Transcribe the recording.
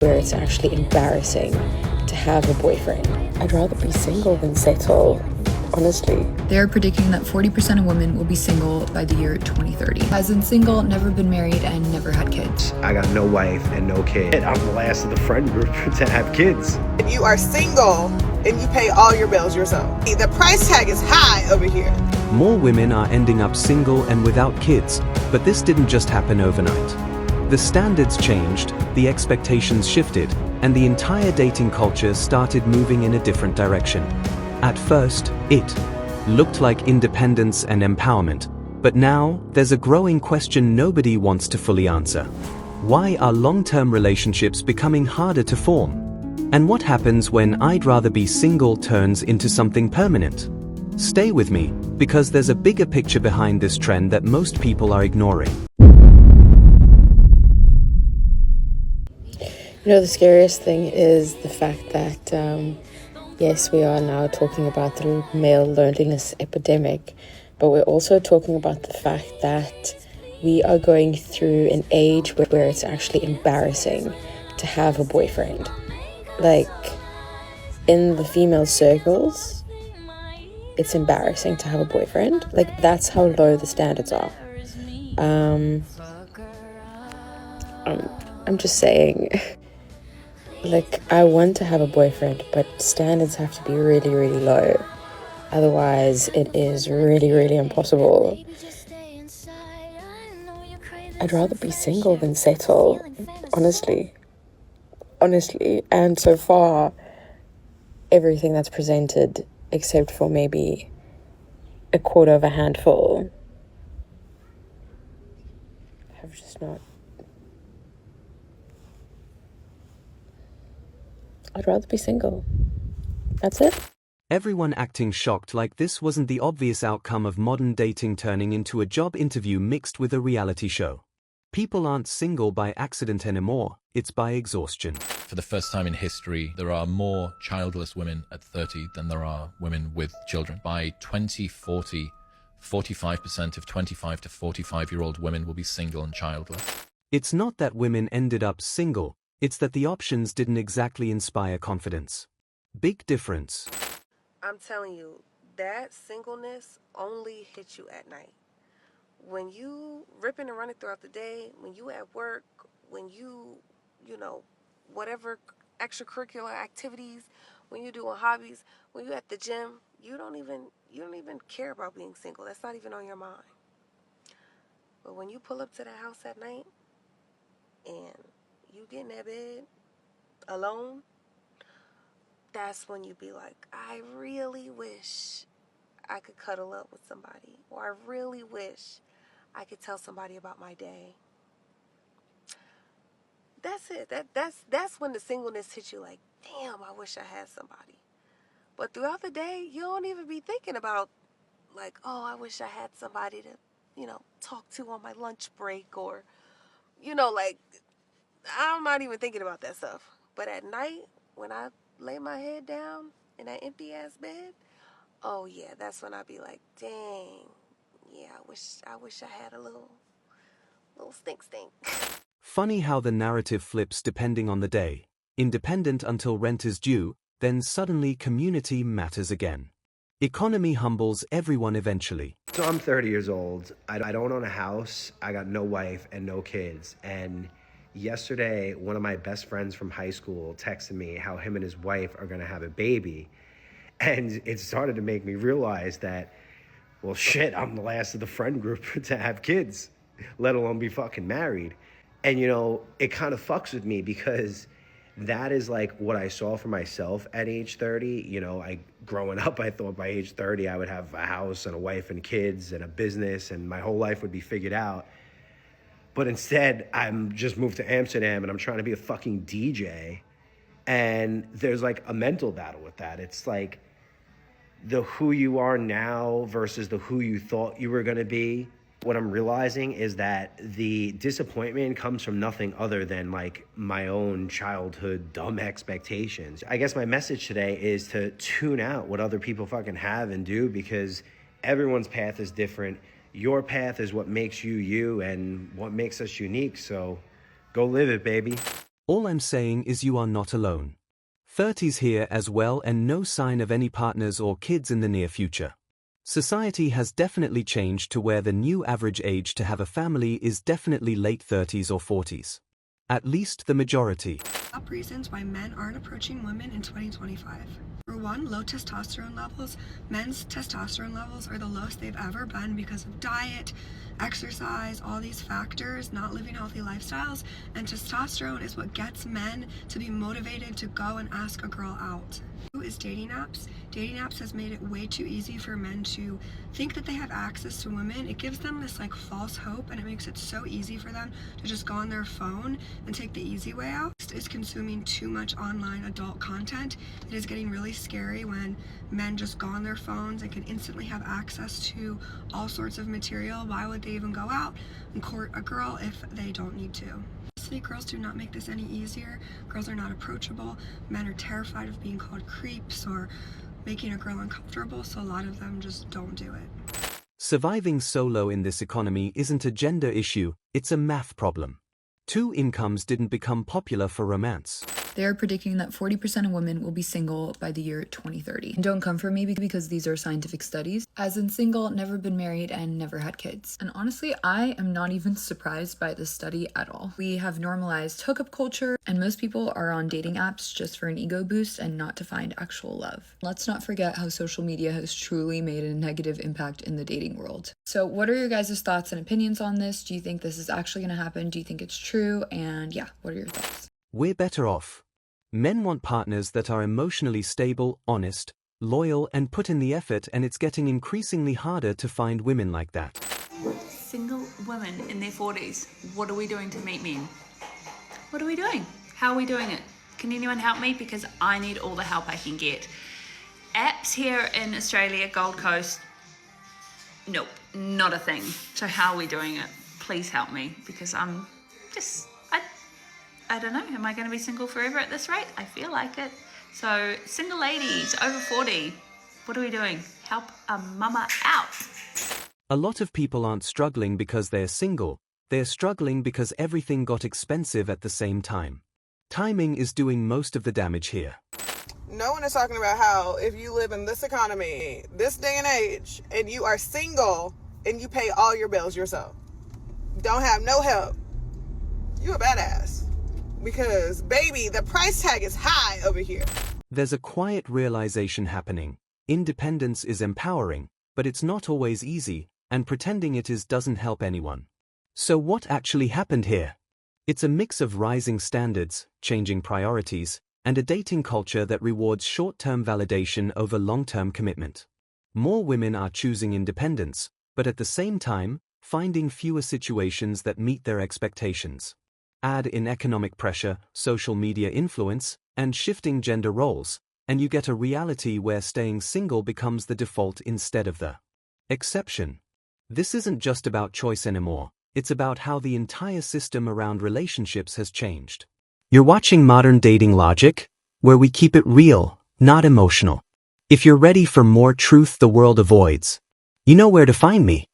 where it's actually embarrassing to have a boyfriend. I'd rather be single than settle, honestly. They are predicting that 40% of women will be single by the year 2030. As in single, never been married, and never had kids. I got no wife and no kid. I'm the last of the friend group to have kids. If you are single and you pay all your bills yourself, the price tag is high over here. More women are ending up single and without kids, but this didn't just happen overnight. The standards changed, the expectations shifted, and the entire dating culture started moving in a different direction. At first, it looked like independence and empowerment, but now there's a growing question nobody wants to fully answer. Why are long-term relationships becoming harder to form? And what happens when I'd rather be single turns into something permanent? Stay with me, because there's a bigger picture behind this trend that most people are ignoring. You know, the scariest thing is the fact that, yes, we are now talking about the male loneliness epidemic, but we're also talking about the fact that we are going through an age where it's actually embarrassing to have a boyfriend. Like, in the female circles, it's embarrassing to have a boyfriend. Like, that's how low the standards are. I'm just saying, like, I want to have a boyfriend, but standards have to be really, really low. Otherwise, it is really, really impossible. I'd rather be single than settle, honestly. And so far, everything that's presented, except for maybe a quarter of a handful, have just not. I'd rather be single. That's it. Everyone acting shocked like this wasn't the obvious outcome of modern dating turning into a job interview mixed with a reality show. People aren't single by accident anymore, it's by exhaustion. For the first time in history, there are more childless women at 30 than there are women with children. By 2040, 45% of 25 to 45-year-old women will be single and childless. It's not that women ended up single, it's that the options didn't exactly inspire confidence. Big difference. I'm telling you, that singleness only hits you at night. When you ripping and running throughout the day, when you at work, when you know, whatever extracurricular activities, when you doing hobbies, when you at the gym, you don't even care about being single. That's not even on your mind. But when you pull up to the house at night and you get in that bed alone, that's when you be like, I really wish I could cuddle up with somebody, or I really wish I could tell somebody about my day. That's it. That's when the singleness hits you like, damn, I wish I had somebody. But throughout the day, you don't even be thinking about like, oh, I wish I had somebody to, talk to on my lunch break, or, like, I'm not even thinking about that stuff. But at night, when I lay my head down in that empty ass bed, oh yeah, that's when I be like, dang, yeah, I wish I had a little stink. Funny how the narrative flips depending on the day. Independent until rent is due, then suddenly community matters again. Economy humbles everyone eventually. So I'm 30 years old. I don't own a house. I got no wife and no kids. And yesterday, one of my best friends from high school texted me how him and his wife are going to have a baby. And it started to make me realize that, well, shit, I'm the last of the friend group to have kids, let alone be fucking married. And, it kind of fucks with me because that is like what I saw for myself at age 30. Growing up, I thought by age 30, I would have a house and a wife and kids and a business and my whole life would be figured out. But instead, I'm just moved to Amsterdam and I'm trying to be a fucking DJ. And there's like a mental battle with that. It's like the who you are now versus the who you thought you were going to be. What I'm realizing is that the disappointment comes from nothing other than like my own childhood dumb expectations. I guess my message today is to tune out what other people fucking have and do, because everyone's path is different. Your path is what makes you you and what makes us unique. So go live it, baby. All I'm saying is you are not alone. 30's here as well, and no sign of any partners or kids in the near future. Society has definitely changed to where the new average age to have a family is definitely late 30's or 40's. At least the majority. Top reasons why men aren't approaching women in 2025. For one, low testosterone levels. Men's testosterone levels are the lowest they've ever been because of diet, exercise, all these factors, not living healthy lifestyles, and testosterone is what gets men to be motivated to go and ask a girl out. Two is dating apps. Dating apps has made it way too easy for men to think that they have access to women. It gives them this like false hope, and it makes it so easy for them to just go on their phone and take the easy way out. Is consuming too much online adult content. It is getting really scary when men just go on their phones and can instantly have access to all sorts of material. Why would they even go out and court a girl if they don't need to? Honestly, girls do not make this any easier. Girls are not approachable. Men are terrified of being called creeps or making a girl uncomfortable, so a lot of them just don't do it. Surviving solo in this economy isn't a gender issue, it's a math problem. Two incomes didn't become popular for romance. They are predicting that 40% of women will be single by the year 2030. And don't come for me because these are scientific studies. As in single, never been married, and never had kids. And honestly, I am not even surprised by this study at all. We have normalized hookup culture, and most people are on dating apps just for an ego boost and not to find actual love. Let's not forget how social media has truly made a negative impact in the dating world. So what are your guys' thoughts and opinions on this? Do you think this is actually going to happen? Do you think it's true? And yeah, what are your thoughts? We're better off. Men want partners that are emotionally stable, honest, loyal, and put in the effort, and it's getting increasingly harder to find women like that. Single women in their 40s, what are we doing to meet men? What are we doing? How are we doing it? Can anyone help me? Because I need all the help I can get. Apps here in Australia, Gold Coast, nope, not a thing. So how are we doing it? Please help me, because I'm just... I don't know, am I going to be single forever at this rate? I feel like it. So, single ladies over 40, what are we doing? Help a mama out. A lot of people aren't struggling because they're single, they're struggling because everything got expensive at the same time. Timing is doing most of the damage here. No one is talking about how if you live in this economy, this day and age, and you are single and you pay all your bills yourself, don't have no help, you a badass. Because, baby, the price tag is high over here. There's a quiet realization happening. Independence is empowering, but it's not always easy, and pretending it is doesn't help anyone. So what actually happened here? It's a mix of rising standards, changing priorities, and a dating culture that rewards short-term validation over long-term commitment. More women are choosing independence, but at the same time, finding fewer situations that meet their expectations. Add in economic pressure, social media influence, and shifting gender roles, and you get a reality where staying single becomes the default instead of the exception. This isn't just about choice anymore, it's about how the entire system around relationships has changed. You're watching Modern Dating Logic, where we keep it real, not emotional. If you're ready for more truth the world avoids, you know where to find me.